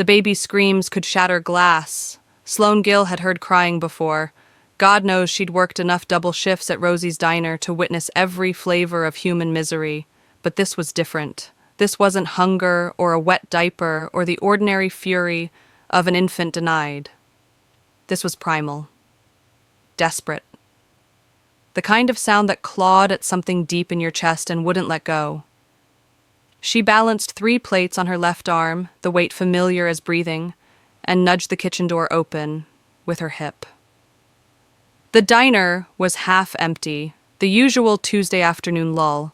The baby's screams could shatter glass. Sloane Gill had heard crying before. God knows she'd worked enough double shifts at Rosie's Diner to witness every flavor of human misery. But this was different. This wasn't hunger or a wet diaper or the ordinary fury of an infant denied. This was primal. Desperate. The kind of sound that clawed at something deep in your chest and wouldn't let go. She balanced 3 plates on her left arm, the weight familiar as breathing, and nudged the kitchen door open with her hip. The diner was half empty, the usual Tuesday afternoon lull,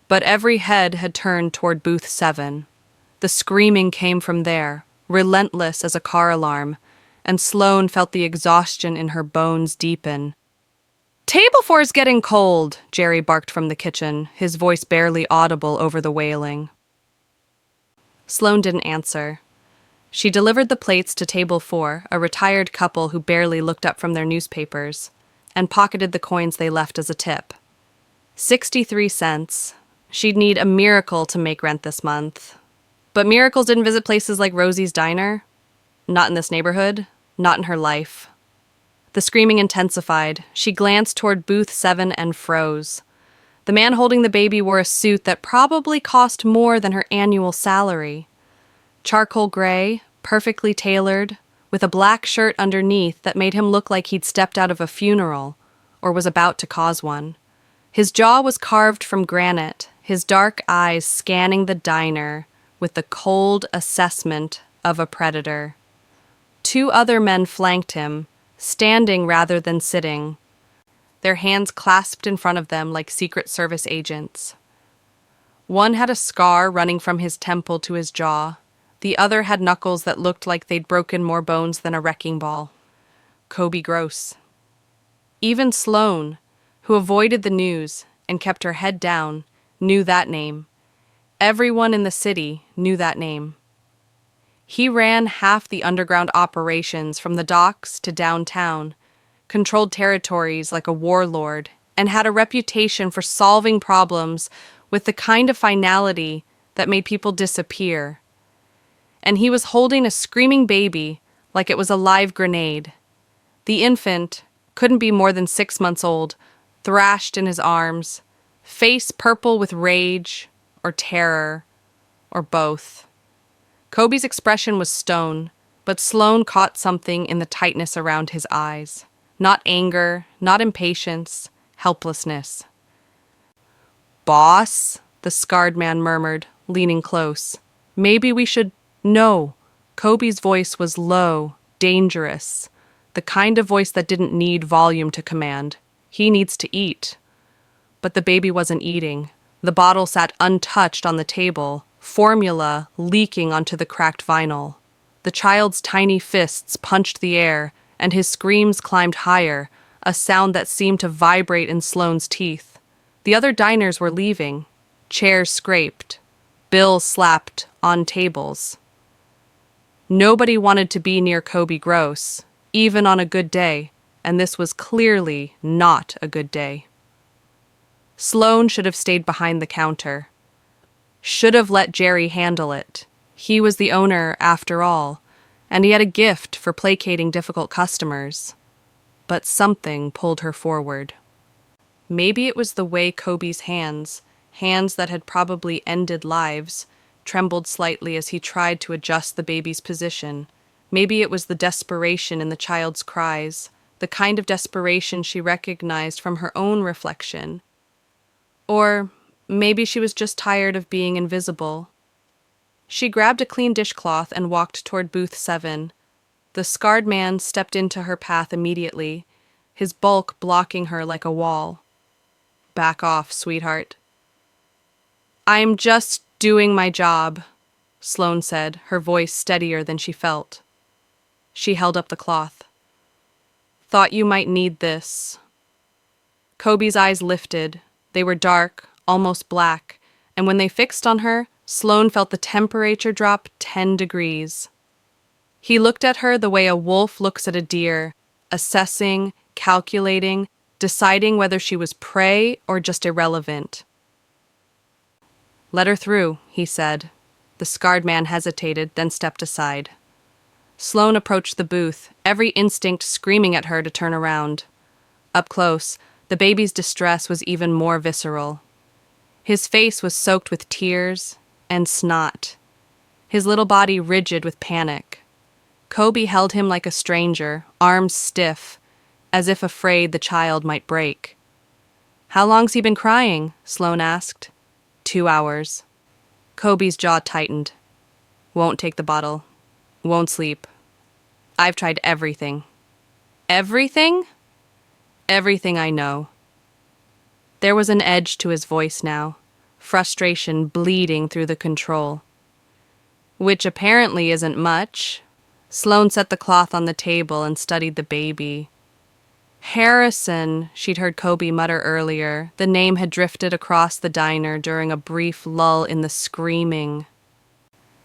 but every head had turned toward booth 7. The screaming came from there, relentless as a car alarm, and Sloane felt the exhaustion in her bones deepen. "Table 4's getting cold," Jerry barked from the kitchen, his voice barely audible over the wailing. Sloane didn't answer. She delivered the plates to table 4, a retired couple who barely looked up from their newspapers, and pocketed the coins they left as a tip. 63 cents. She'd need a miracle to make rent this month. But miracles didn't visit places like Rosie's Diner. Not in this neighborhood. Not in her life. The screaming intensified. She glanced toward booth 7 and froze. The man holding the baby wore a suit that probably cost more than her annual salary. Charcoal gray, perfectly tailored, with a black shirt underneath that made him look like he'd stepped out of a funeral, or was about to cause one. His jaw was carved from granite, his dark eyes scanning the diner with the cold assessment of a predator. 2 other men flanked him, standing rather than sitting, their hands clasped in front of them like Secret Service agents. One had a scar running from his temple to his jaw. The other had knuckles that looked like they'd broken more bones than a wrecking ball. Kobe Gross. Even Sloane, who avoided the news and kept her head down, knew that name. Everyone in the city knew that name. He ran half the underground operations from the docks to downtown, controlled territories like a warlord, and had a reputation for solving problems with the kind of finality that made people disappear. And he was holding a screaming baby like it was a live grenade. The infant couldn't be more than 6 months old, thrashed in his arms, face purple with rage or terror, or both. Kobe's expression was stone, but Sloane caught something in the tightness around his eyes. Not anger, not impatience, helplessness. "Boss," the scarred man murmured, leaning close. "Maybe we should—" "No." Kobe's voice was low, dangerous, the kind of voice that didn't need volume to command. "He needs to eat." But the baby wasn't eating. The bottle sat untouched on the table, formula leaking onto the cracked vinyl. The child's tiny fists punched the air, and his screams climbed higher, a sound that seemed to vibrate in Sloane's teeth. The other diners were leaving. Chairs scraped. Bills slapped on tables. Nobody wanted to be near Kobe Gross, even on a good day, and this was clearly not a good day. Sloane should have stayed behind the counter. Should have let Jerry handle it. He was the owner, after all, and he had a gift for placating difficult customers. But something pulled her forward. Maybe it was the way Kobe's hands that had probably ended lives, trembled slightly as he tried to adjust the baby's position. Maybe it was the desperation in the child's cries, the kind of desperation she recognized from her own reflection. Or maybe she was just tired of being invisible. She grabbed a clean dishcloth and walked toward booth 7. The scarred man stepped into her path immediately, his bulk blocking her like a wall. "Back off, sweetheart." "I'm just doing my job," Sloane said, her voice steadier than she felt. She held up the cloth. "Thought you might need this." Kobe's eyes lifted. They were dark, almost black, and when they fixed on her, Sloane felt the temperature drop 10 degrees. He looked at her the way a wolf looks at a deer, assessing, calculating, deciding whether she was prey or just irrelevant. "Let her through," he said. The scarred man hesitated, then stepped aside. Sloane approached the booth, every instinct screaming at her to turn around. Up close, the baby's distress was even more visceral. His face was soaked with tears and snot, his little body rigid with panic. Kobe held him like a stranger, arms stiff, as if afraid the child might break. "How long's he been crying?" Sloane asked. 2 hours. Kobe's jaw tightened. "Won't take the bottle. Won't sleep. I've tried everything." "Everything?" "Everything I know." There was an edge to his voice now, frustration bleeding through the control. "Which apparently isn't much." Sloane set the cloth on the table and studied the baby. "Harrison," she'd heard Kobe mutter earlier. The name had drifted across the diner during a brief lull in the screaming.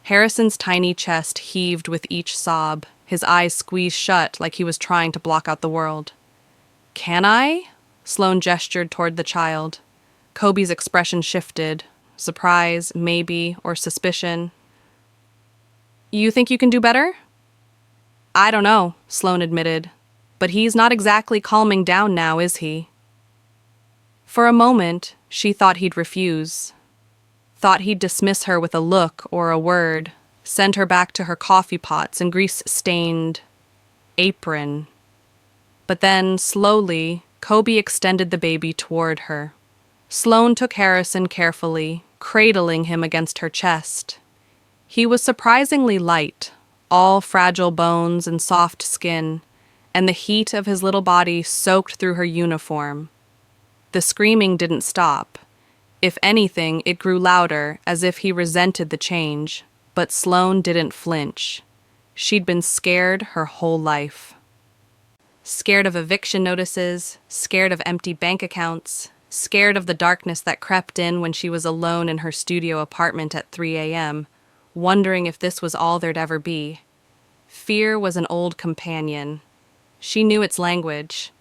Harrison's tiny chest heaved with each sob, his eyes squeezed shut like he was trying to block out the world. "Can I?" Sloane gestured toward the child. Kobe's expression shifted. Surprise, maybe, or suspicion. "You think you can do better?" "I don't know," Sloane admitted. "But he's not exactly calming down now, is he?" For a moment, she thought he'd refuse. Thought he'd dismiss her with a look or a word, send her back to her coffee pots and grease-stained apron. But then, slowly, Kobe extended the baby toward her. Sloane took Harrison carefully, cradling him against her chest. He was surprisingly light, all fragile bones and soft skin, and the heat of his little body soaked through her uniform. The screaming didn't stop. If anything, it grew louder, as if he resented the change, but Sloane didn't flinch. She'd been scared her whole life. Scared of eviction notices, scared of empty bank accounts, scared of the darkness that crept in when she was alone in her studio apartment at 3 a.m., wondering if this was all there'd ever be. Fear was an old companion. She knew its language.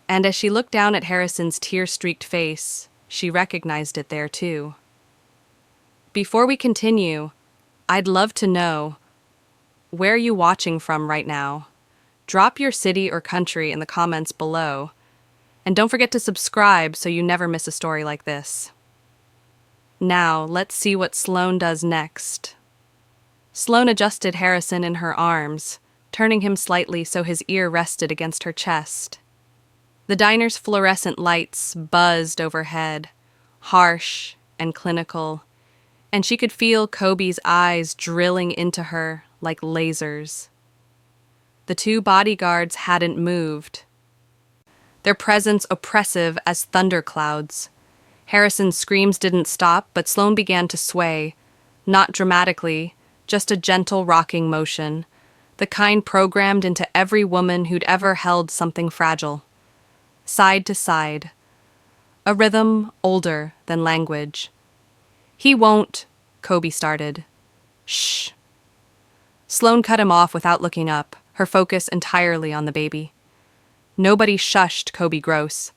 And as she looked down at Harrison's tear-streaked face, she recognized it there too. Before we continue, I'd love to know, where are you watching from right now? Drop your city or country in the comments below. And don't forget to subscribe so you never miss a story like this. Now, let's see what Sloane does next. Sloane adjusted Harrison in her arms, turning him slightly so his ear rested against her chest. The diner's fluorescent lights buzzed overhead, harsh and clinical, and she could feel Kobe's eyes drilling into her like lasers. The 2 bodyguards hadn't moved, their presence oppressive as thunderclouds. Harrison's screams didn't stop, but Sloane began to sway, not dramatically, just a gentle rocking motion, the kind programmed into every woman who'd ever held something fragile. Side to side, a rhythm older than language. "He won't," Kobe started. "Shh." Sloane cut him off without looking up, her focus entirely on the baby. Nobody shushed Kobe Gross.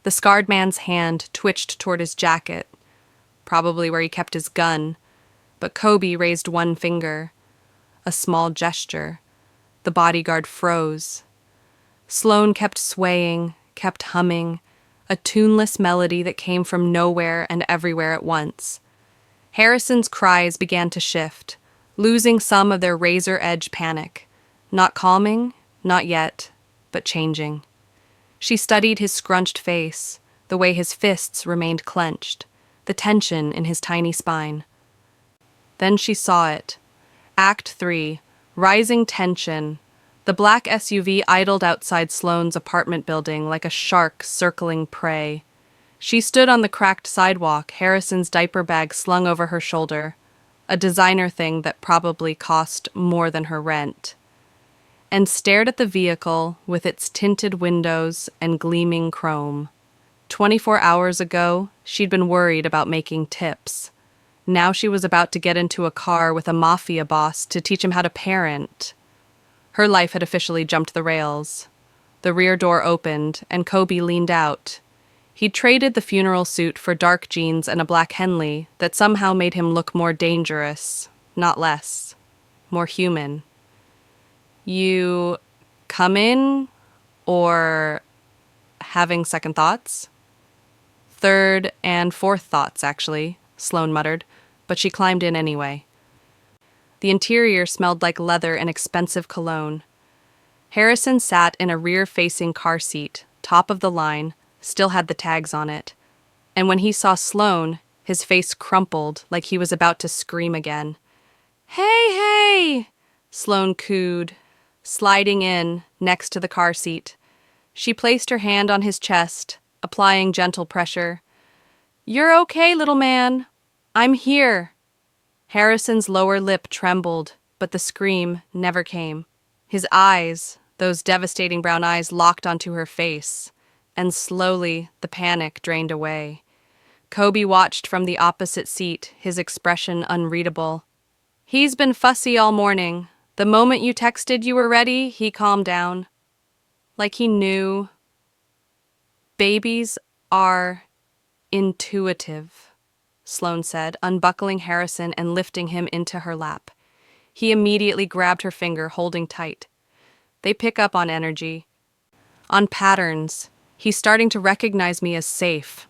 The scarred man's hand twitched toward his jacket, probably where he kept his gun, but Kobe raised one finger, a small gesture. The bodyguard froze. Sloane kept swaying, kept humming, a tuneless melody that came from nowhere and everywhere at once. Harrison's cries began to shift, losing some of their razor-edge panic. Not calming, not yet, but changing. She studied his scrunched face, the way his fists remained clenched, the tension in his tiny spine. Then she saw it. Act 3, rising tension. The black SUV idled outside Sloane's apartment building like a shark circling prey. She stood on the cracked sidewalk, Harrison's diaper bag slung over her shoulder, a designer thing that probably cost more than her rent, and stared at the vehicle with its tinted windows and gleaming chrome. 24 hours ago, she'd been worried about making tips. Now she was about to get into a car with a Mafia boss to teach him how to parent. Her life had officially jumped the rails. The rear door opened, and Kobe leaned out. He'd traded the funeral suit for dark jeans and a black Henley that somehow made him look more dangerous, not less, more human. You come in or having second thoughts? Third and fourth thoughts, actually, Sloane muttered, but she climbed in anyway. The interior smelled like leather and expensive cologne. Harrison sat in a rear-facing car seat, top of the line, still had the tags on it. And when he saw Sloane, his face crumpled like he was about to scream again. "Hey, hey!" Sloane cooed, sliding in next to the car seat. She placed her hand on his chest, applying gentle pressure. "You're okay, little man. I'm here." Harrison's lower lip trembled, but the scream never came. His eyes, those devastating brown eyes, locked onto her face, and slowly the panic drained away. Kobe watched from the opposite seat, his expression unreadable. "He's been fussy all morning. The moment you texted you were ready, he calmed down. Like he knew. Babies are intuitive," Sloane said, unbuckling Harrison and lifting him into her lap. He immediately grabbed her finger, holding tight. They pick up on energy, on patterns. He's starting to recognize me as safe.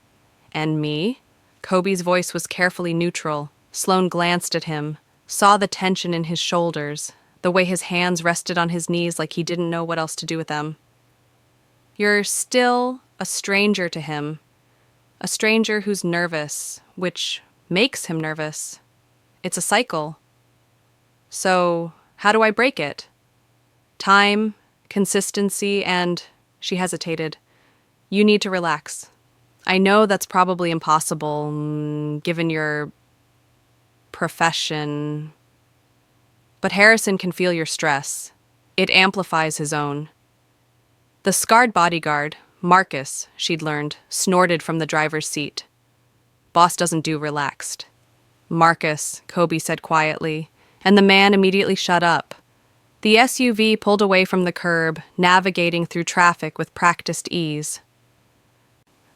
And me? Kobe's voice was carefully neutral. Sloane glanced at him, saw the tension in his shoulders, the way his hands rested on his knees like he didn't know what else to do with them. "You're still a stranger to him. A stranger who's nervous, which makes him nervous. It's a cycle. So, how do I break it? Time, consistency, and..." She hesitated. "You need to relax. I know that's probably impossible, given your profession. But Harrison can feel your stress. It amplifies his own." The scarred bodyguard, Marcus, she'd learned, snorted from the driver's seat. "Boss doesn't do relaxed." "Marcus," Kobe said quietly, and the man immediately shut up. The SUV pulled away from the curb, navigating through traffic with practiced ease.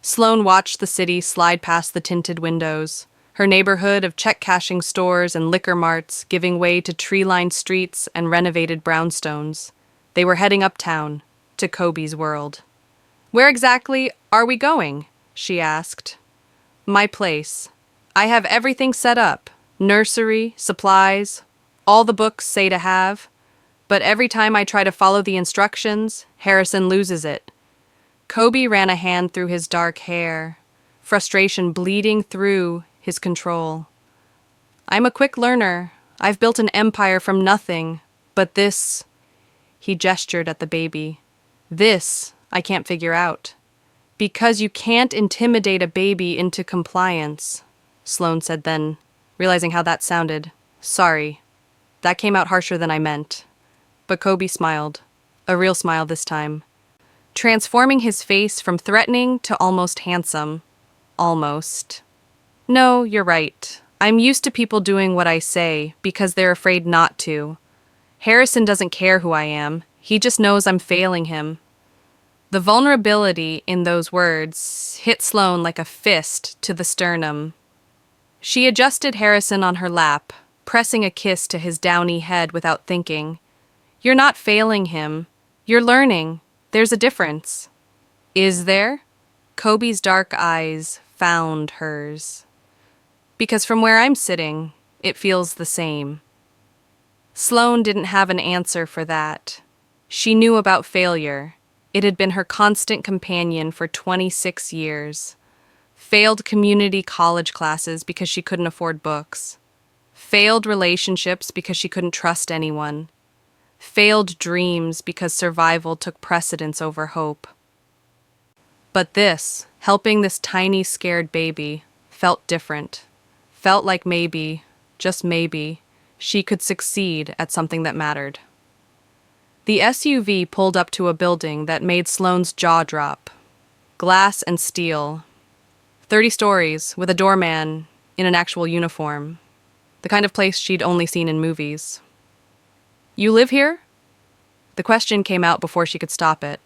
Sloane watched the city slide past the tinted windows, her neighborhood of check-cashing stores and liquor marts giving way to tree-lined streets and renovated brownstones. They were heading uptown, to Kobe's world. "Where exactly are we going?" she asked. "My place. I have everything set up. Nursery, supplies, all the books say to have. But every time I try to follow the instructions, Harrison loses it." Kobe ran a hand through his dark hair, frustration bleeding through his control. "I'm a quick learner. I've built an empire from nothing. But this..." He gestured at the baby. "This, I can't figure out." "Because you can't intimidate a baby into compliance," Sloane said then, realizing how that sounded. "Sorry. That came out harsher than I meant." But Kobe smiled. A real smile this time, transforming his face from threatening to almost handsome. Almost. "No, you're right. I'm used to people doing what I say because they're afraid not to. Harrison doesn't care who I am. He just knows I'm failing him." The vulnerability in those words hit Sloane like a fist to the sternum. She adjusted Harrison on her lap, pressing a kiss to his downy head without thinking. "You're not failing him. You're learning. There's a difference." "Is there?" Kobe's dark eyes found hers. "Because from where I'm sitting, it feels the same." Sloane didn't have an answer for that. She knew about failure. It had been her constant companion for 26 years. Failed community college classes because she couldn't afford books. Failed relationships because she couldn't trust anyone. Failed dreams because survival took precedence over hope. But this, helping this tiny, scared baby, felt different. Felt like maybe, just maybe, she could succeed at something that mattered. The SUV pulled up to a building that made Sloane's jaw drop. Glass and steel. 30 stories, with a doorman in an actual uniform. The kind of place she'd only seen in movies. "You live here?" The question came out before she could stop it.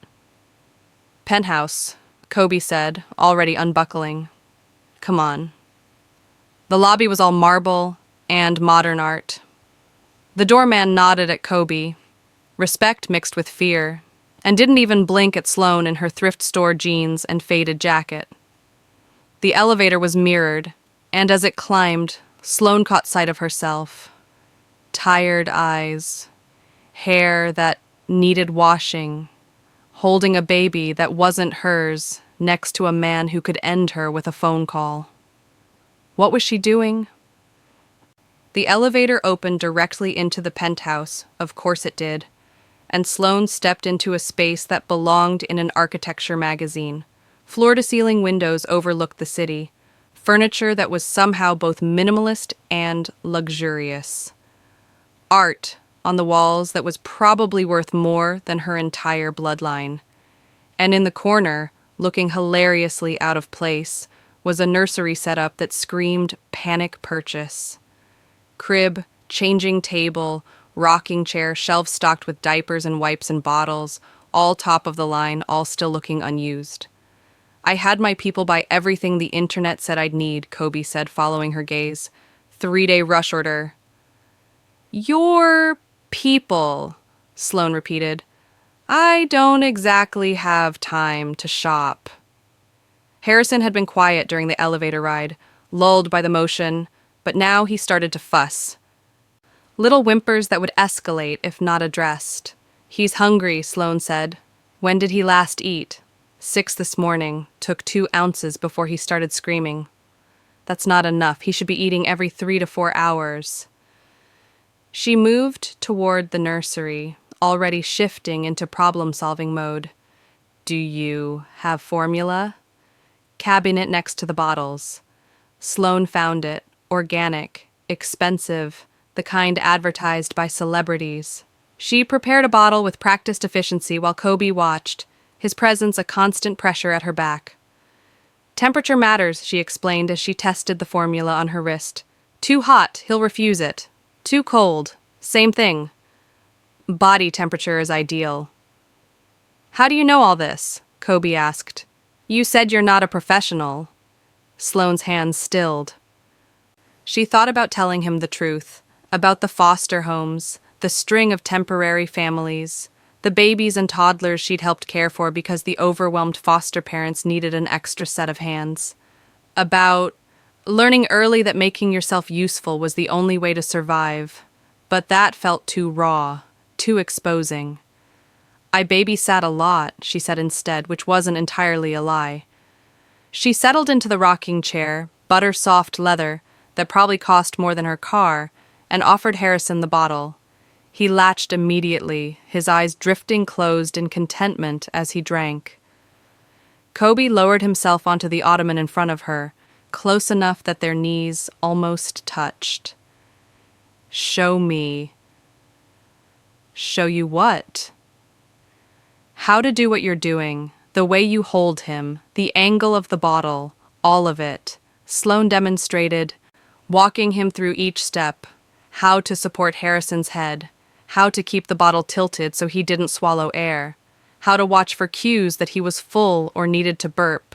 "Penthouse," Kobe said, already unbuckling. "Come on." The lobby was all marble and modern art. The doorman nodded at Kobe. respect mixed with fear, and didn't even blink at Sloane in her thrift store jeans and faded jacket. The elevator was mirrored, and as it climbed, Sloane caught sight of herself. Tired eyes, hair that needed washing, holding a baby that wasn't hers next to a man who could end her with a phone call. What was she doing? The elevator opened directly into the penthouse, of course it did, and Sloane stepped into a space that belonged in an architecture magazine. Floor-to-ceiling windows overlooked the city, furniture that was somehow both minimalist and luxurious. Art on the walls that was probably worth more than her entire bloodline. And in the corner, looking hilariously out of place, was a nursery setup that screamed panic purchase. Crib, changing table, rocking chair, shelves stocked with diapers and wipes and bottles, all top of the line, all still looking unused. I had my people buy everything the internet said I'd need, Kobe said, following her gaze. 3-day rush order. Your people, Sloane repeated. I don't exactly have time to shop. Harrison had been quiet during the elevator ride, lulled by the motion, but now he started to fuss. Little whimpers that would escalate if not addressed. He's hungry, Sloane said. When did he last eat? 6 this morning. Took 2 ounces before he started screaming. That's not enough. He should be eating every 3 to 4 hours. She moved toward the nursery, already shifting into problem-solving mode. Do you have formula? Cabinet next to the bottles. Sloane found it. Organic. Expensive. The kind advertised by celebrities. She prepared a bottle with practiced efficiency while Kobe watched, his presence a constant pressure at her back. Temperature matters, she explained as she tested the formula on her wrist. Too hot, he'll refuse it. Too cold, same thing. Body temperature is ideal. How do you know all this? Kobe asked. You said you're not a professional. Sloane's hands stilled. She thought about telling him the truth, about the foster homes, the string of temporary families, the babies and toddlers she'd helped care for because the overwhelmed foster parents needed an extra set of hands. About learning early that making yourself useful was the only way to survive. But that felt too raw, too exposing. I babysat a lot, she said instead, which wasn't entirely a lie. She settled into the rocking chair, butter-soft leather, that probably cost more than her car, and offered Harrison the bottle. He latched immediately, his eyes drifting closed in contentment as he drank. Kobe lowered himself onto the ottoman in front of her, close enough that their knees almost touched. Show me. Show you what? How to do what you're doing, the way you hold him, the angle of the bottle, all of it. Sloane demonstrated, walking him through each step, how to support Harrison's head, how to keep the bottle tilted so he didn't swallow air, how to watch for cues that he was full or needed to burp.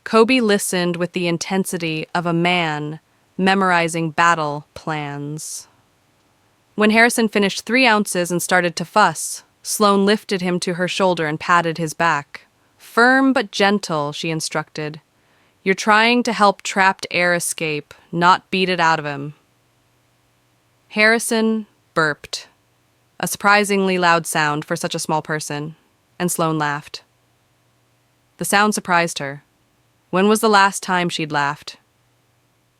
Kobe listened with the intensity of a man memorizing battle plans. When Harrison finished 3 ounces and started to fuss, Sloane lifted him to her shoulder and patted his back. Firm but gentle, she instructed. You're trying to help trapped air escape, not beat it out of him. Harrison burped. A surprisingly loud sound for such a small person, and Sloane laughed. The sound surprised her. When was the last time she'd laughed?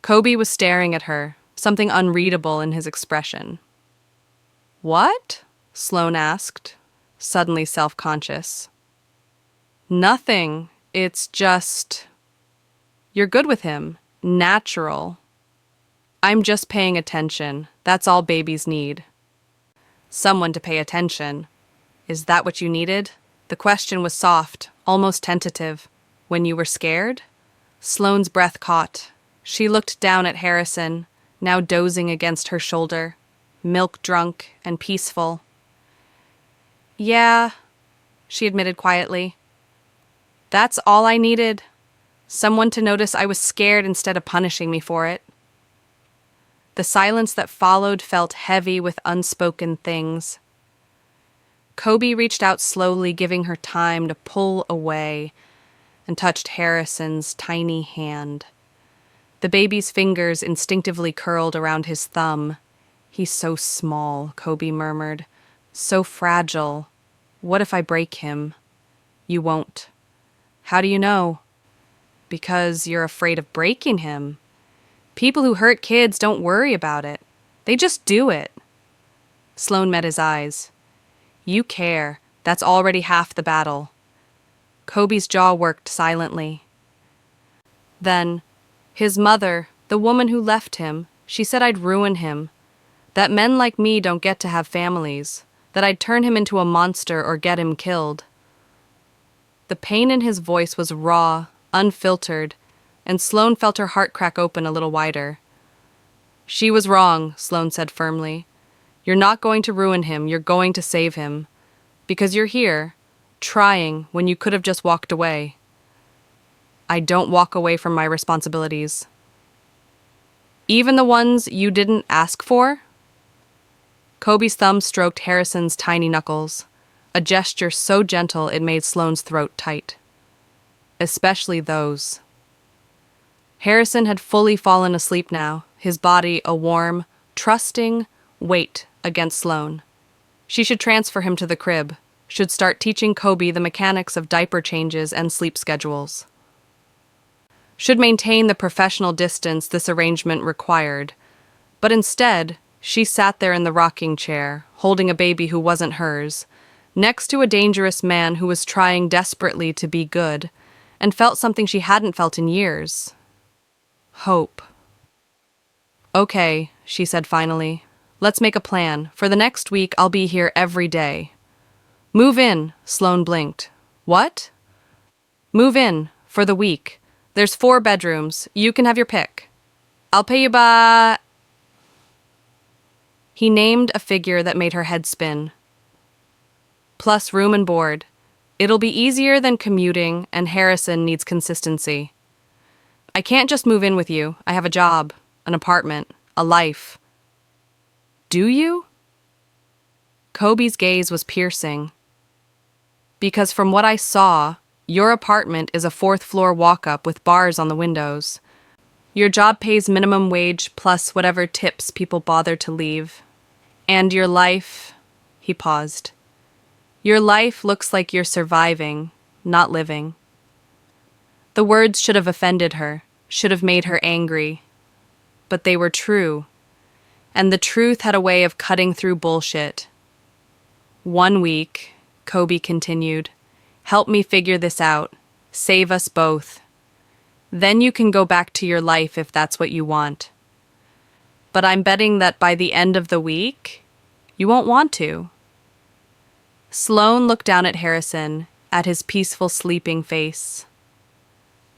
Kobe was staring at her, something unreadable in his expression. What? Sloane asked, suddenly self-conscious. Nothing. It's just... You're good with him. Natural. I'm just paying attention. That's all babies need. Someone to pay attention. Is that what you needed? The question was soft, almost tentative. When you were scared? Sloane's breath caught. She looked down at Harrison, now dozing against her shoulder, milk-drunk and peaceful. Yeah, she admitted quietly. That's all I needed. Someone to notice I was scared instead of punishing me for it. The silence that followed felt heavy with unspoken things. Kobe reached out slowly, giving her time to pull away, and touched Harrison's tiny hand. The baby's fingers instinctively curled around his thumb. "He's so small," Kobe murmured. "So fragile. What if I break him?" "You won't." "How do you know?" "Because you're afraid of breaking him. People who hurt kids don't worry about it. They just do it." Sloane met his eyes. "You care. That's already half the battle." Kobe's jaw worked silently. Then, his mother, the woman who left him, she said I'd ruin him. That men like me don't get to have families. That I'd turn him into a monster or get him killed. The pain in his voice was raw, unfiltered, and Sloane felt her heart crack open a little wider. "She was wrong," Sloane said firmly. "You're not going to ruin him, you're going to save him. Because you're here, trying when you could have just walked away." "I don't walk away from my responsibilities." "Even the ones you didn't ask for?" Kobe's thumb stroked Harrison's tiny knuckles, a gesture so gentle it made Sloane's throat tight. "Especially those." Harrison had fully fallen asleep now, his body a warm, trusting weight against Sloane. She should transfer him to the crib, should start teaching Kobe the mechanics of diaper changes and sleep schedules. Should maintain the professional distance this arrangement required, but instead, she sat there in the rocking chair, holding a baby who wasn't hers, next to a dangerous man who was trying desperately to be good, and felt something she hadn't felt in years. Hope. "Okay," she said finally. "Let's make a plan. For the next week, I'll be here every day." "Move in," Sloane blinked. "What?" "Move in, for the week. There's 4 bedrooms. You can have your pick. I'll pay you by..." He named a figure that made her head spin. "Plus room and board. It'll be easier than commuting, and Harrison needs consistency." "I can't just move in with you. I have a job, an apartment, a life." "Do you?" Kobe's gaze was piercing. "Because from what I saw, your apartment is a 4th-floor walk-up with bars on the windows. Your job pays minimum wage plus whatever tips people bother to leave. And your life..." He paused. "Your life looks like you're surviving, not living." The words should have offended her, should have made her angry. But they were true. And the truth had a way of cutting through bullshit. "1 week," Kobe continued. "Help me figure this out. Save us both. Then you can go back to your life if that's what you want. But I'm betting that by the end of the week, you won't want to." Sloane looked down at Harrison, at his peaceful sleeping face.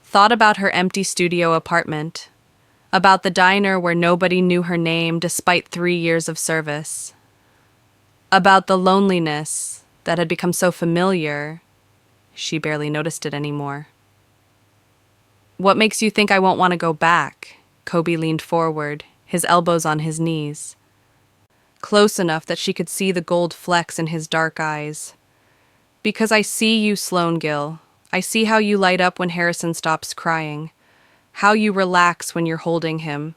Thought about her empty studio apartment, about the diner where nobody knew her name despite 3 years of service, about the loneliness that had become so familiar, she barely noticed it anymore. "What makes you think I won't want to go back?" Kobe leaned forward, his elbows on his knees, close enough that she could see the gold flecks in his dark eyes. "Because I see you, Sloane Gill. I see how you light up when Harrison stops crying, how you relax when you're holding him,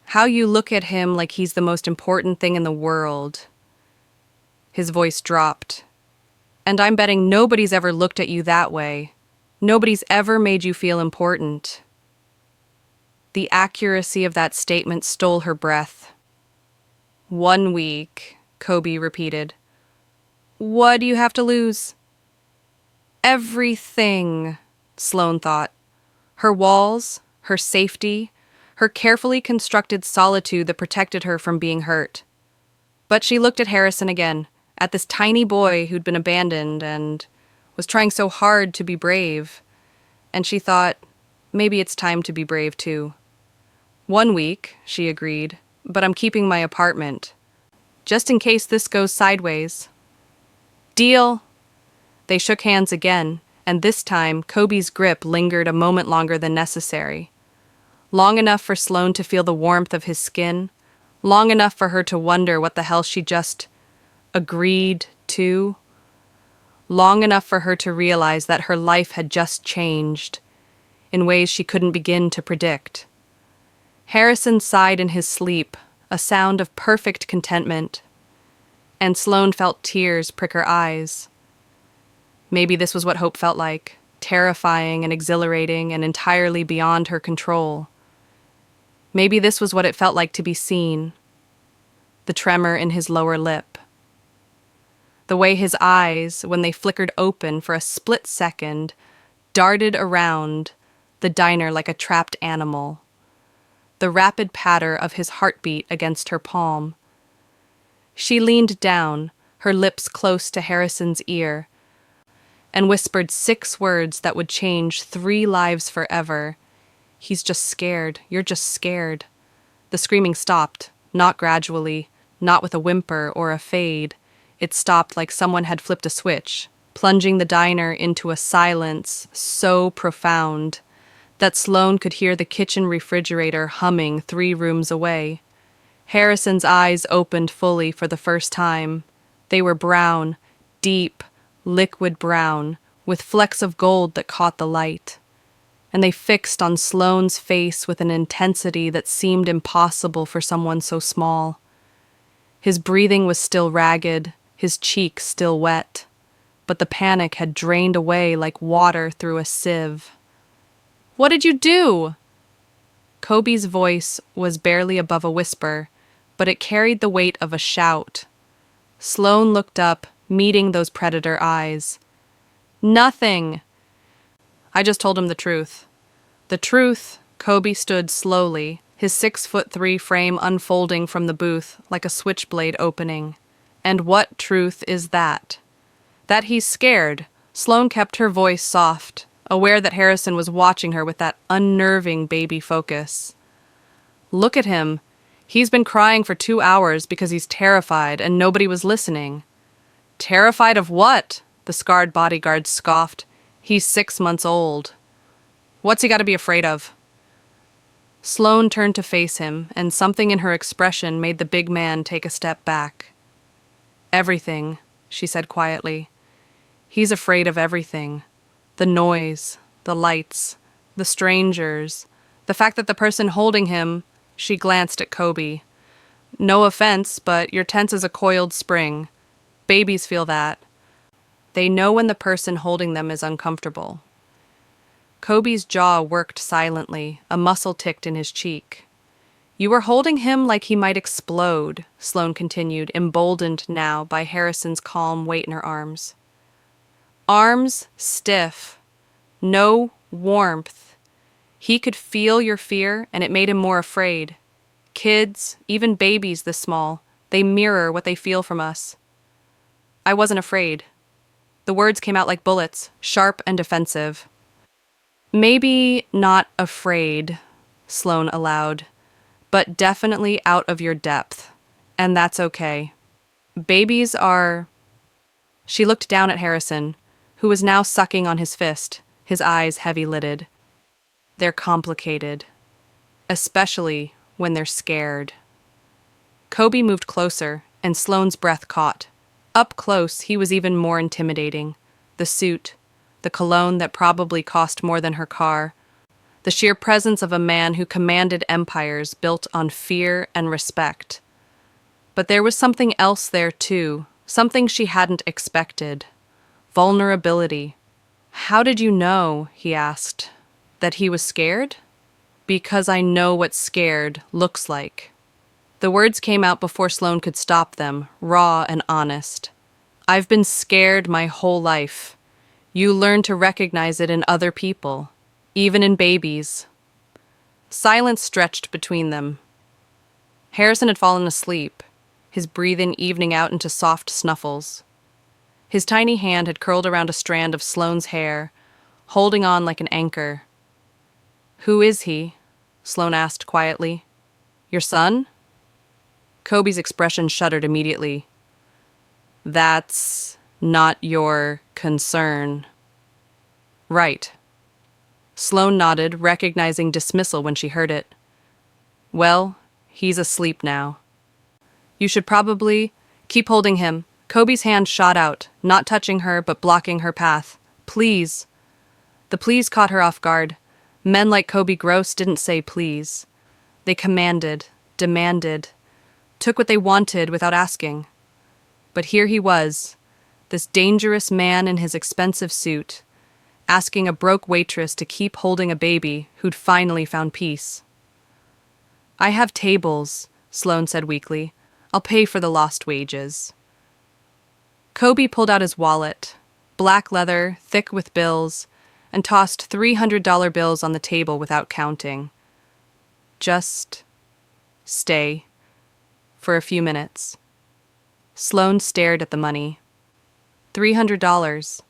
how you look at him like he's the most important thing in the world." His voice dropped. "And I'm betting nobody's ever looked at you that way. Nobody's ever made you feel important." The accuracy of that statement stole her breath. 1 week, Kobe repeated. "What do you have to lose?" "Everything," Sloane thought. Her walls, her safety, her carefully constructed solitude that protected her from being hurt. But she looked at Harrison again, at this tiny boy who'd been abandoned and was trying so hard to be brave, and she thought, maybe it's time to be brave too. 1 week, she agreed, but I'm keeping my apartment. Just in case this goes sideways. Deal. They shook hands again, and this time Kobe's grip lingered a moment longer than necessary. Long enough for Sloane to feel the warmth of his skin, long enough for her to wonder what the hell she just agreed to, long enough for her to realize that her life had just changed, in ways she couldn't begin to predict. Harrison sighed in his sleep, a sound of perfect contentment, and Sloane felt tears prick her eyes. Maybe this was what hope felt like, terrifying and exhilarating and entirely beyond her control. Maybe this was what it felt like to be seen, the tremor in his lower lip. The way his eyes, when they flickered open for a split second, darted around the diner like a trapped animal. The rapid patter of his heartbeat against her palm. She leaned down, her lips close to Harrison's ear, and whispered 6 words that would change 3 lives forever. "He's just scared. You're just scared." The screaming stopped, not gradually, not with a whimper or a fade. It stopped like someone had flipped a switch, plunging the diner into a silence so profound that Sloane could hear the kitchen refrigerator humming 3 rooms away. Harrison's eyes opened fully for the first time. They were brown, deep, liquid brown, with flecks of gold that caught the light. And they fixed on Sloane's face with an intensity that seemed impossible for someone so small. His breathing was still ragged, his cheek still wet, but the panic had drained away like water through a sieve. "What did you do?" Kobe's voice was barely above a whisper, but it carried the weight of a shout. Sloane looked up, meeting those predator eyes. "Nothing." I just told him the truth. The truth. Kobe stood slowly, his 6'3" frame unfolding from the booth like a switchblade opening. "And what truth is that?" "That he's scared." Sloane kept her voice soft, aware that Harrison was watching her with that unnerving baby focus. "Look at him. He's been crying for 2 hours because he's terrified and nobody was listening." "Terrified of what?" the scarred bodyguard scoffed. "He's 6 months old. What's he got to be afraid of?" Sloane turned to face him, and something in her expression made the big man take a step back. "Everything," she said quietly. "He's afraid of everything. The noise, the lights, the strangers, the fact that the person holding him—" She glanced at Kobe. "No offense, but you're tense as a coiled spring. Babies feel that. They know when the person holding them is uncomfortable." Kobe's jaw worked silently, a muscle ticked in his cheek. "You were holding him like he might explode," Sloane continued, emboldened now by Harrison's calm weight in her arms. "Arms stiff. No warmth. He could feel your fear, and it made him more afraid. Kids, even babies this small, they mirror what they feel from us." I wasn't afraid. The words came out like bullets, sharp and defensive. "Maybe not afraid," Sloane allowed, "but definitely out of your depth. And that's okay. Babies are—" She looked down at Harrison, who was now sucking on his fist, his eyes heavy-lidded. "They're complicated, especially when they're scared." Kobe moved closer, and Sloane's breath caught. Up close, he was even more intimidating. The suit, the cologne that probably cost more than her car, the sheer presence of a man who commanded empires built on fear and respect. But there was something else there too, something she hadn't expected. Vulnerability. "How did you know," he asked, "that he was scared?" "Because I know what scared looks like." The words came out before Sloane could stop them, raw and honest. "I've been scared my whole life. You learn to recognize it in other people, even in babies." Silence stretched between them. Harrison had fallen asleep, his breathing evening out into soft snuffles. His tiny hand had curled around a strand of Sloane's hair, holding on like an anchor. "Who is he?" Sloane asked quietly. "Your son?" Kobe's expression shuddered immediately. "That's not your concern." "Right." Sloane nodded, recognizing dismissal when she heard it. "Well, he's asleep now. You should probably keep holding him," Kobe's hand shot out, not touching her but blocking her path. Please. The please caught her off guard. Men like Kobe Gross didn't say please. They commanded, demanded, took what they wanted without asking. But here he was, this dangerous man in his expensive suit, asking a broke waitress to keep holding a baby who'd finally found peace. I have tables, Sloane said weakly. I'll pay for the lost wages. Kobe pulled out his wallet, black leather, thick with bills, and tossed $300 bills on the table without counting. Just stay for a few minutes. Sloane stared at the money. $300.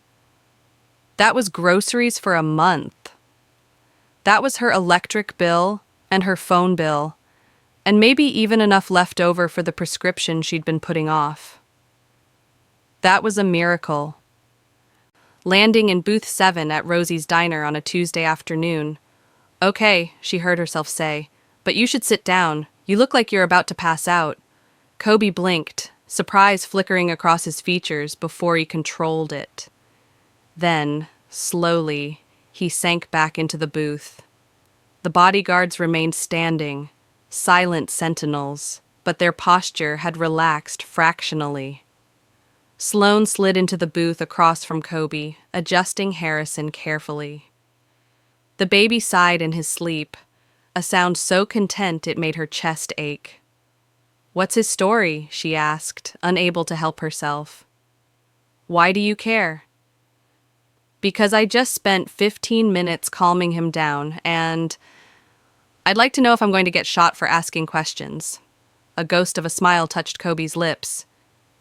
That was groceries for a month. That was her electric bill and her phone bill, and maybe even enough left over for the prescription she'd been putting off. That was a miracle. Landing in booth 7 at Rosie's diner on a Tuesday afternoon. Okay, she heard herself say, but you should sit down. You look like you're about to pass out. Kobe blinked, surprise flickering across his features before he controlled it. Then, slowly, he sank back into the booth. The bodyguards remained standing, silent sentinels, but their posture had relaxed fractionally. Sloane slid into the booth across from Kobe, adjusting Harrison carefully. The baby sighed in his sleep, a sound so content it made her chest ache. "What's his story?" she asked, unable to help herself. "Why do you care?" "Because I just spent 15 minutes calming him down, and I'd like to know if I'm going to get shot for asking questions." A ghost of a smile touched Kobe's lips.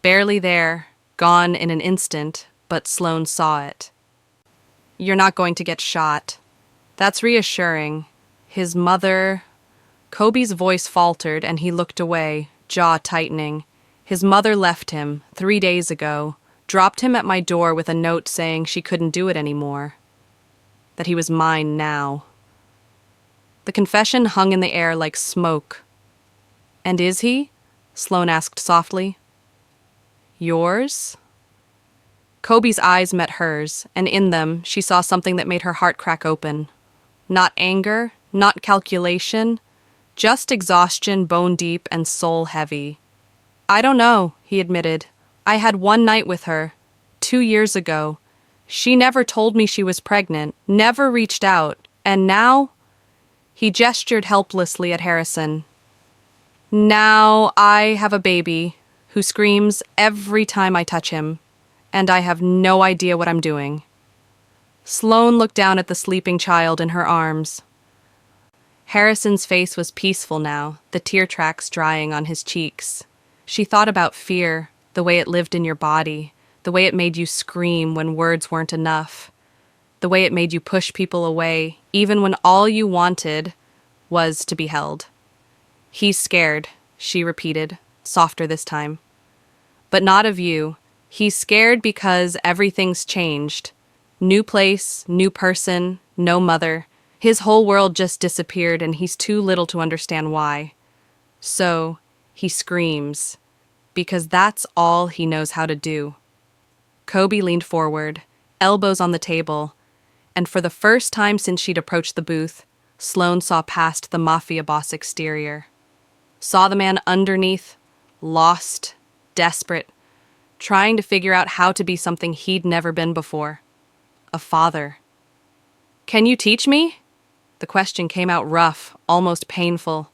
Barely there, gone in an instant, but Sloane saw it. "You're not going to get shot." "That's reassuring." His mother... Kobe's voice faltered and he looked away, jaw tightening. His mother left him 3 days ago, dropped him at my door with a note saying she couldn't do it anymore. That he was mine now. The confession hung in the air like smoke. "And is he?" Sloane asked softly. "Yours?" Kobe's eyes met hers, and in them she saw something that made her heart crack open. Not anger, not calculation, just exhaustion bone deep and soul heavy. "I don't know," he admitted. "I had one night with her, 2 years ago. She never told me she was pregnant, never reached out, and now..." He gestured helplessly at Harrison. "Now I have a baby who screams every time I touch him, and I have no idea what I'm doing." Sloane looked down at the sleeping child in her arms. Harrison's face was peaceful now, the tear tracks drying on his cheeks. She thought about fear, the way it lived in your body, the way it made you scream when words weren't enough, the way it made you push people away, even when all you wanted was to be held. "He's scared," she repeated, softer this time. "But not of you. He's scared because everything's changed. New place, new person, no mother. His whole world just disappeared and he's too little to understand why. So, he screams, because that's all he knows how to do." Kobe leaned forward, elbows on the table, and for the first time since she'd approached the booth, Sloane saw past the Mafia boss exterior. Saw the man underneath, lost, desperate, trying to figure out how to be something he'd never been before. A father. "Can you teach me?" The question came out rough, almost painful.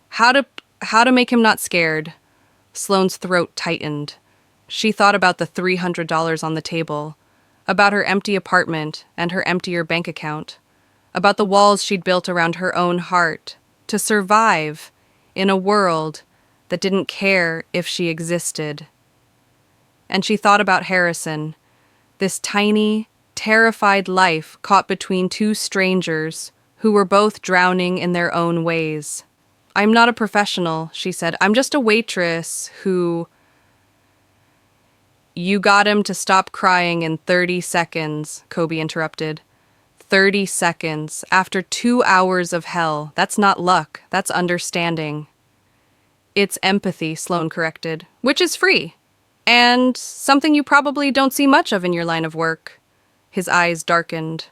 How to make him not scared? Sloane's throat tightened. She thought about the $300 on the table, about her empty apartment and her emptier bank account, about the walls she'd built around her own heart to survive in a world that didn't care if she existed. And she thought about Harrison, this tiny, terrified life caught between two strangers who were both drowning in their own ways. "I'm not a professional," she said. "I'm just a waitress who..." "You got him to stop crying in 30 seconds, Kobe interrupted. 30 seconds, after 2 hours of hell. That's not luck, that's understanding." "It's empathy," Sloane corrected, "which is free." And something you probably don't see much of in your line of work. His eyes darkened.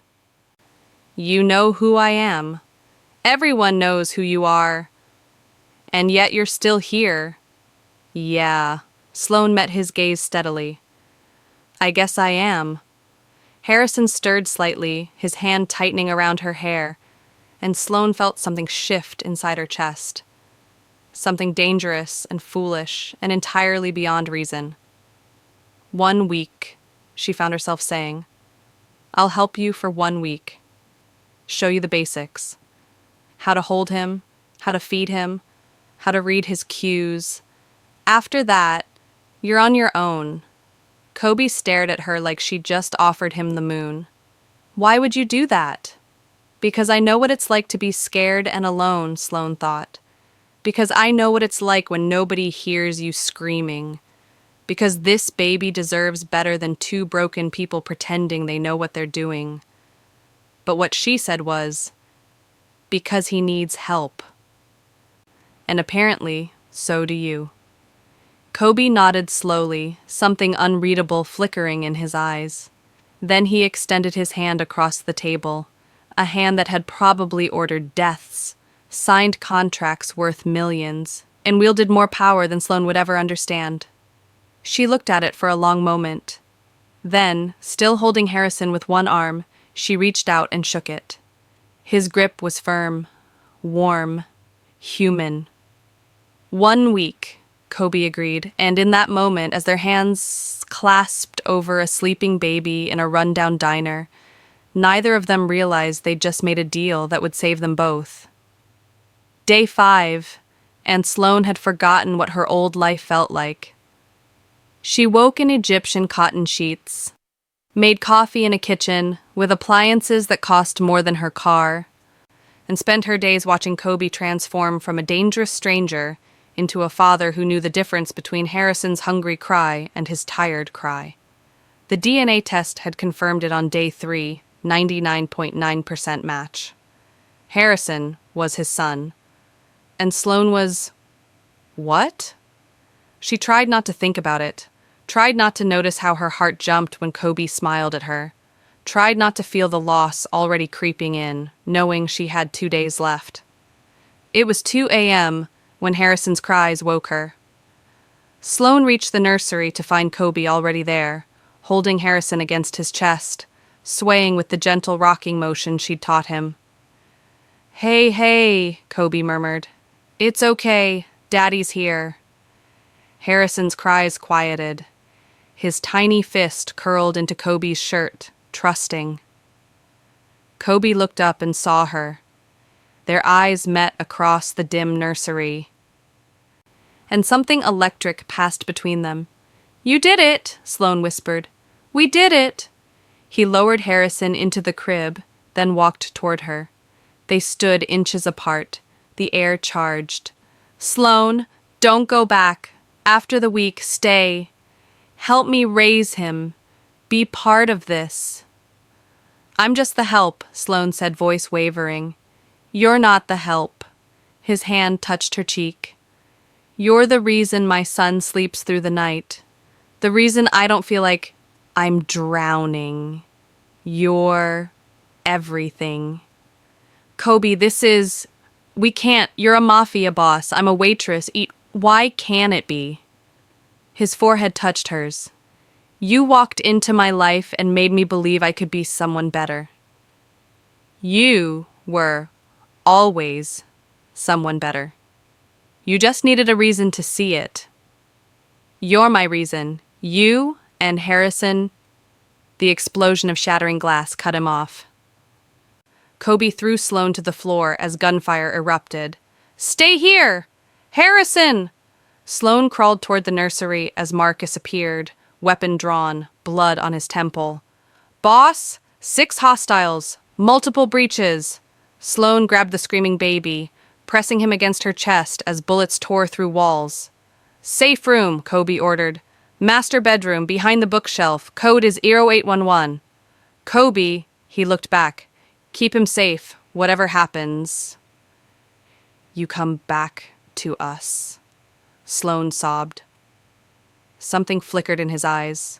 You know who I am. Everyone knows who you are. And yet you're still here. Yeah. Sloane met his gaze steadily. I guess I am. Harrison stirred slightly, his hand tightening around her hair, and Sloane felt something shift inside her chest. Something dangerous and foolish and entirely beyond reason. 1 week, she found herself saying. I'll help you for 1 week. Show you the basics. How to hold him, how to feed him, how to read his cues. After that, you're on your own. Kobe stared at her like she'd just offered him the moon. Why would you do that? Because I know what it's like to be scared and alone, Sloane thought. Because I know what it's like when nobody hears you screaming. Because this baby deserves better than 2 broken people pretending they know what they're doing. But what she said was, because he needs help. And apparently, so do you. Kobe nodded slowly, something unreadable flickering in his eyes. Then he extended his hand across the table, a hand that had probably ordered deaths, signed contracts worth millions, and wielded more power than Sloane would ever understand. She looked at it for a long moment. Then, still holding Harrison with one arm, she reached out and shook it. His grip was firm, warm, human. 1 week, Kobe agreed, and in that moment, as their hands clasped over a sleeping baby in a rundown diner, neither of them realized they'd just made a deal that would save them both. Day 5, and Sloane had forgotten what her old life felt like. She woke in Egyptian cotton sheets, made coffee in a kitchen with appliances that cost more than her car, and spent her days watching Kobe transform from a dangerous stranger into a father who knew the difference between Harrison's hungry cry and his tired cry. The DNA test had confirmed it on day 3, 99.9% match. Harrison was his son. And Sloane was... what? She tried not to think about it, tried not to notice how her heart jumped when Kobe smiled at her, tried not to feel the loss already creeping in, knowing she had 2 days left. It was 2 a.m., when Harrison's cries woke her. Sloane reached the nursery to find Kobe already there, holding Harrison against his chest, swaying with the gentle rocking motion she'd taught him. Hey, hey, Kobe murmured. It's okay, Daddy's here. Harrison's cries quieted. His tiny fist curled into Kobe's shirt, trusting. Kobe looked up and saw her. Their eyes met across the dim nursery. And something electric passed between them. You did it, Sloane whispered. We did it. He lowered Harrison into the crib, then walked toward her. They stood inches apart, the air charged. Sloane, don't go back. After the week, stay. Help me raise him. Be part of this. I'm just the help, Sloane said, voice wavering. You're not the help. His hand touched her cheek. You're the reason my son sleeps through the night. The reason I don't feel like I'm drowning. You're everything. Kobe, we can't. You're a mafia boss. I'm a waitress. Why can't it be? His forehead touched hers. You walked into my life and made me believe I could be someone better. You were always someone better. You just needed a reason to see it. You're my reason. You and Harrison. The explosion of shattering glass cut him off. Kobe threw Sloane to the floor as gunfire erupted. Stay here! Harrison! Sloane crawled toward the nursery as Marcus appeared, weapon drawn, blood on his temple. Boss, 6 hostiles, multiple breaches. Sloane grabbed the screaming baby, pressing him against her chest as bullets tore through walls. Safe room, Kobe ordered. Master bedroom, behind the bookshelf. Code is 0811. Kobe, he looked back. Keep him safe, whatever happens. You come back to us, Sloane sobbed. Something flickered in his eyes.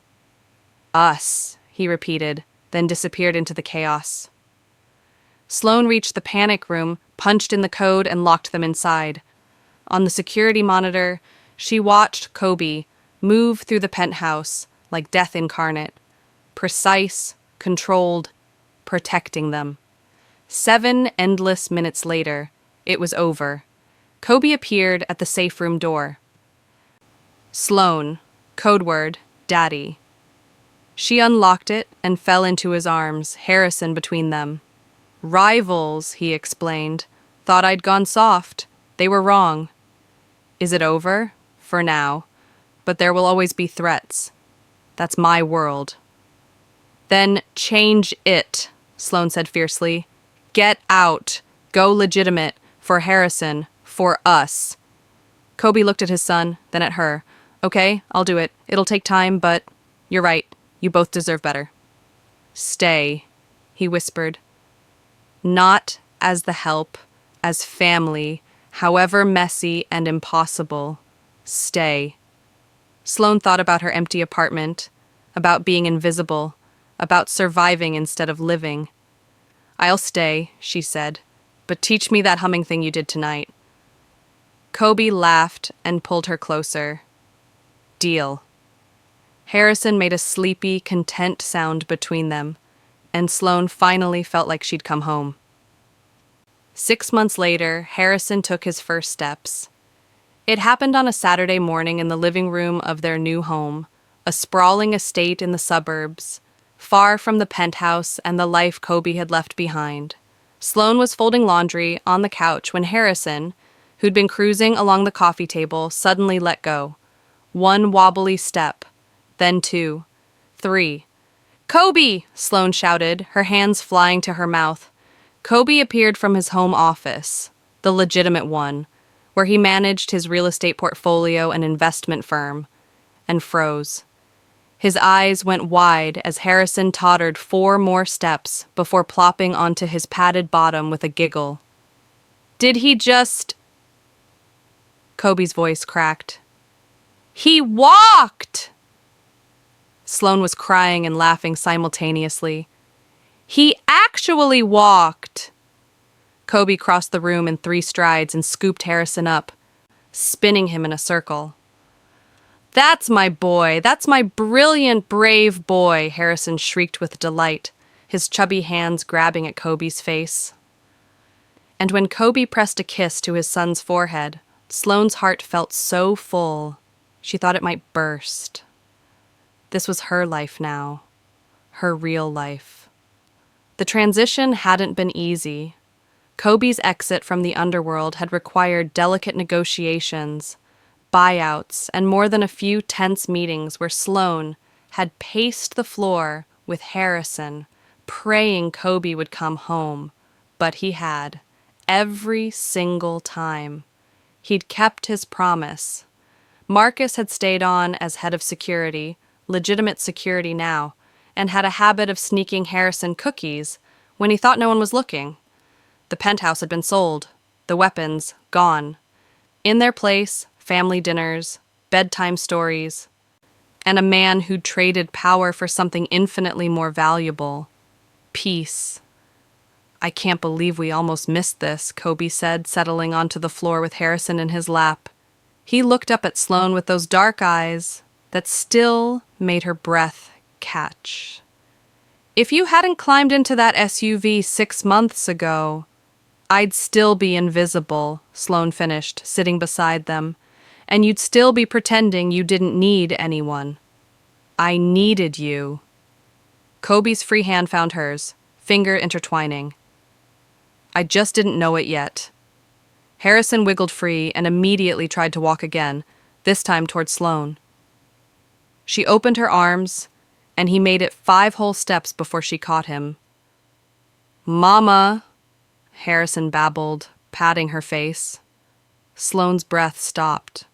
Us, he repeated, then disappeared into the chaos. Sloane reached the panic room, punched in the code, and locked them inside. On the security monitor, she watched Kobe move through the penthouse like death incarnate, precise, controlled, protecting them. 7 endless minutes later, it was over. Kobe appeared at the safe room door. Sloane, code word, Daddy. She unlocked it and fell into his arms, Harrison between them. Rivals, he explained. Thought I'd gone soft. They were wrong. Is it over? For now. But there will always be threats. That's my world. Then change it, Sloane said fiercely. Get out. Go legitimate. For Harrison. For us. Kobe looked at his son, then at her. Okay, I'll do it. It'll take time, but you're right. You both deserve better. Stay, he whispered. Not as the help, as family, however messy and impossible. Stay. Sloane thought about her empty apartment, about being invisible, about surviving instead of living. I'll stay, she said, but teach me that humming thing you did tonight. Kobe laughed and pulled her closer. Deal. Harrison made a sleepy, content sound between them, and Sloane finally felt like she'd come home. 6 months later, Harrison took his first steps. It happened on a Saturday morning in the living room of their new home, a sprawling estate in the suburbs, far from the penthouse and the life Kobe had left behind. Sloane was folding laundry on the couch when Harrison, who'd been cruising along the coffee table, suddenly let go. 1 wobbly step, then 2, 3. Kobe! Sloane shouted, her hands flying to her mouth. Kobe appeared from his home office, the legitimate one, where he managed his real estate portfolio and investment firm, and froze. His eyes went wide as Harrison tottered 4 more steps before plopping onto his padded bottom with a giggle. Did he just... Kobe's voice cracked. He walked! Sloane was crying and laughing simultaneously. He actually walked! Kobe crossed the room in 3 strides and scooped Harrison up, spinning him in a circle. That's my boy! That's my brilliant, brave boy! Harrison shrieked with delight, his chubby hands grabbing at Kobe's face. And when Kobe pressed a kiss to his son's forehead, Sloane's heart felt so full, she thought it might burst. This was her life now, her real life. The transition hadn't been easy. Kobe's exit from the underworld had required delicate negotiations, buyouts, and more than a few tense meetings where Sloane had paced the floor with Harrison, praying Kobe would come home. But he had, every single time. He'd kept his promise. Marcus had stayed on as head of security, legitimate security now, and had a habit of sneaking Harrison cookies when he thought no one was looking. The penthouse had been sold, the weapons gone. In their place, family dinners, bedtime stories, and a man who'd traded power for something infinitely more valuable, peace. I can't believe we almost missed this, Kobe said, settling onto the floor with Harrison in his lap. He looked up at Sloane with those dark eyes that still made her breath catch. If you hadn't climbed into that SUV 6 months ago, I'd still be invisible, Sloane finished, sitting beside them, and you'd still be pretending you didn't need anyone. I needed you. Kobe's free hand found hers, finger intertwining. I just didn't know it yet. Harrison wiggled free and immediately tried to walk again, this time toward Sloane. She opened her arms, and he made it 5 whole steps before she caught him. Mama, Harrison babbled, patting her face. Sloane's breath stopped.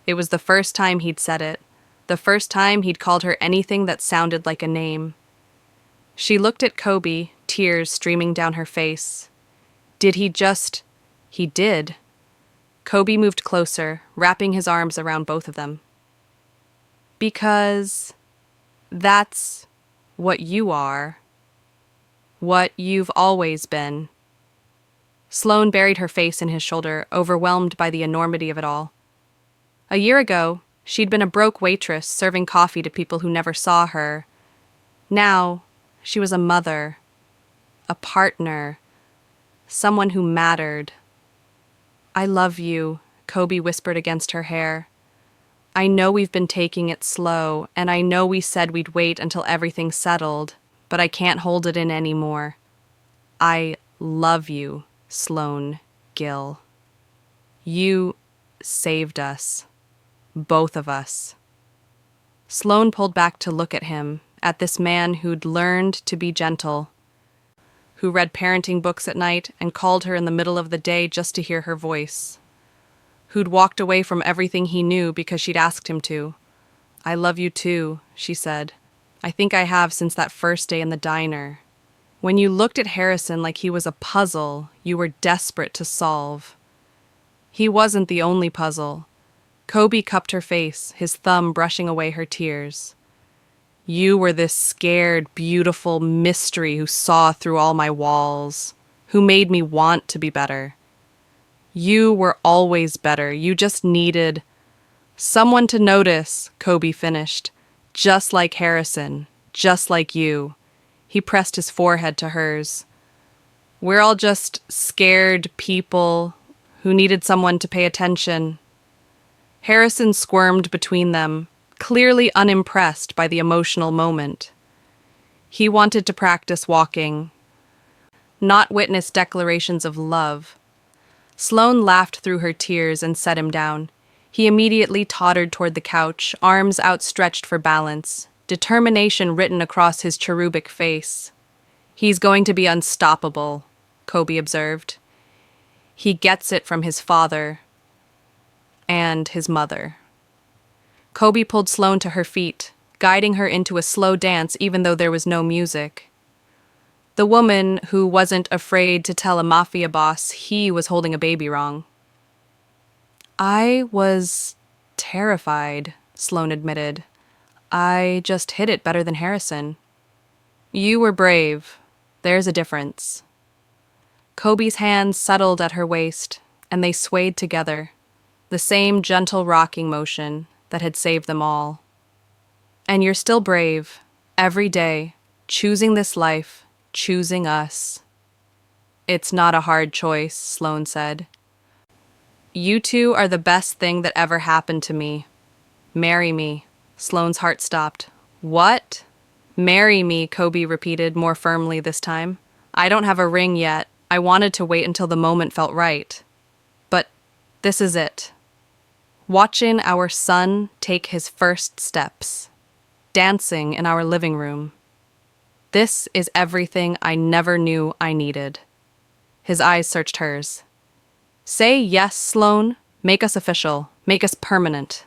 It was the first time he'd said it, the first time he'd called her anything that sounded like a name. She looked at Kobe, tears streaming down her face. Did he just... He did. Kobe moved closer, wrapping his arms around both of them. Because that's what you are, what you've always been. Sloane buried her face in his shoulder, overwhelmed by the enormity of it all. A year ago, she'd been a broke waitress serving coffee to people who never saw her. Now, she was a mother, a partner, someone who mattered. "I love you," Kobe whispered against her hair. "I know we've been taking it slow, and I know we said we'd wait until everything settled, but I can't hold it in anymore. I love you, Sloane Gill. You saved us. Both of us." Sloane pulled back to look at him, at this man who'd learned to be gentle, who read parenting books at night and called her in the middle of the day just to hear her voice, who'd walked away from everything he knew because she'd asked him to. "I love you too," she said. "I think I have since that first day in the diner. When you looked at Harrison like he was a puzzle you were desperate to solve." He wasn't the only puzzle. Kobe cupped her face, his thumb brushing away her tears. "You were this scared, beautiful mystery who saw through all my walls, who made me want to be better. You were always better. You just needed someone to notice," Kobe finished. "Just like Harrison, just like you." He pressed his forehead to hers. "We're all just scared people who needed someone to pay attention." Harrison squirmed between them, clearly unimpressed by the emotional moment. He wanted to practice walking, not witness declarations of love. Sloane laughed through her tears and set him down. He immediately tottered toward the couch, arms outstretched for balance, determination written across his cherubic face. "He's going to be unstoppable," Kobe observed. "He gets it from his father and his mother." Kobe pulled Sloane to her feet, guiding her into a slow dance even though there was no music. The woman who wasn't afraid to tell a Mafia boss he was holding a baby wrong. "I was terrified," Sloane admitted. "I just hit it better than Harrison." "You were brave. There's a difference." Kobe's hands settled at her waist, and they swayed together, the same gentle rocking motion that had saved them all. "And you're still brave, every day, choosing this life, choosing us." "It's not a hard choice," Sloane said. "You two are the best thing that ever happened to me. Marry me." Sloane's heart stopped. "What?" "Marry me," Kobe repeated, more firmly this time. "I don't have a ring yet. I wanted to wait until the moment felt right. But this is it. Watching our son take his first steps, dancing in our living room. This is everything I never knew I needed." His eyes searched hers. "Say yes, Sloane. Make us official. Make us permanent."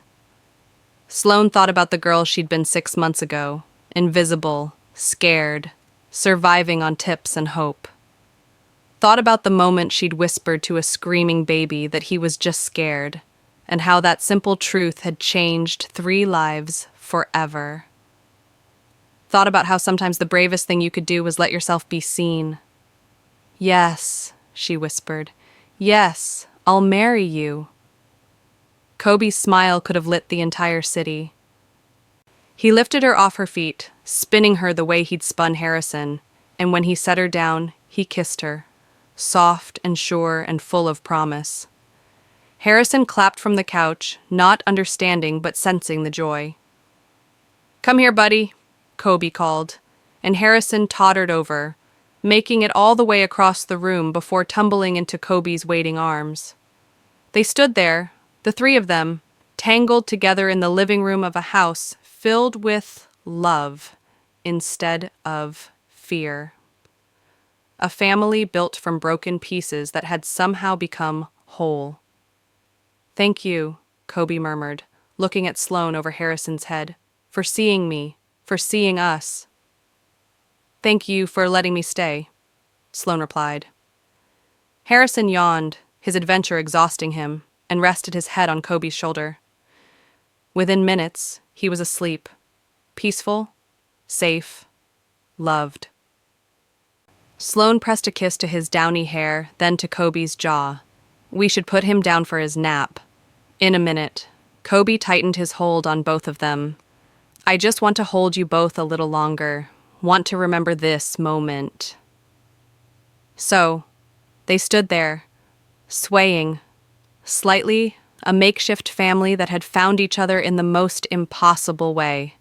Sloane thought about the girl she'd been 6 months ago, invisible, scared, surviving on tips and hope. Thought about the moment she'd whispered to a screaming baby that he was just scared, and how that simple truth had changed 3 lives forever. Thought about how sometimes the bravest thing you could do was let yourself be seen. "Yes," she whispered. "Yes, I'll marry you." Kobe's smile could have lit the entire city. He lifted her off her feet, spinning her the way he'd spun Harrison, and when he set her down, he kissed her, soft and sure and full of promise. Harrison clapped from the couch, not understanding but sensing the joy. "Come here, buddy," Kobe called, and Harrison tottered over, making it all the way across the room before tumbling into Kobe's waiting arms. They stood there, the 3 of them, tangled together in the living room of a house filled with love instead of fear. A family built from broken pieces that had somehow become whole. "Thank you," Kobe murmured, looking at Sloane over Harrison's head, "for seeing me, for seeing us." "Thank you for letting me stay," Sloane replied. Harrison yawned, his adventure exhausting him, and rested his head on Kobe's shoulder. Within minutes, he was asleep. Peaceful, safe, loved. Sloane pressed a kiss to his downy hair, then to Kobe's jaw. We should put him down for his nap. In a minute, Kobe tightened his hold on both of them. I just want to hold you both a little longer. Want to remember this moment. So, they stood there, swaying, slightly, a makeshift family that had found each other in the most impossible way.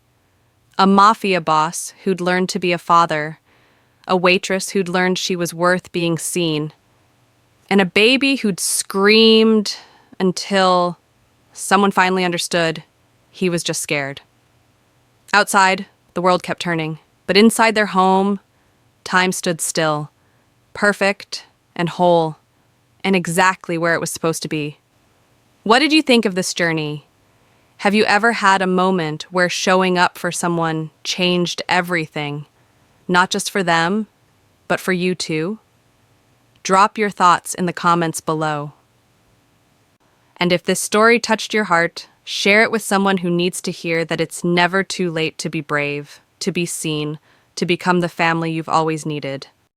A mafia boss who'd learned to be a father, a waitress who'd learned she was worth being seen, and a baby who'd screamed until someone finally understood he was just scared. Outside, the world kept turning, but inside their home, time stood still, perfect and whole, and exactly where it was supposed to be. What did you think of this journey? Have you ever had a moment where showing up for someone changed everything? Not just for them, but for you too? Drop your thoughts in the comments below. And if this story touched your heart, share it with someone who needs to hear that it's never too late to be brave, to be seen, to become the family you've always needed.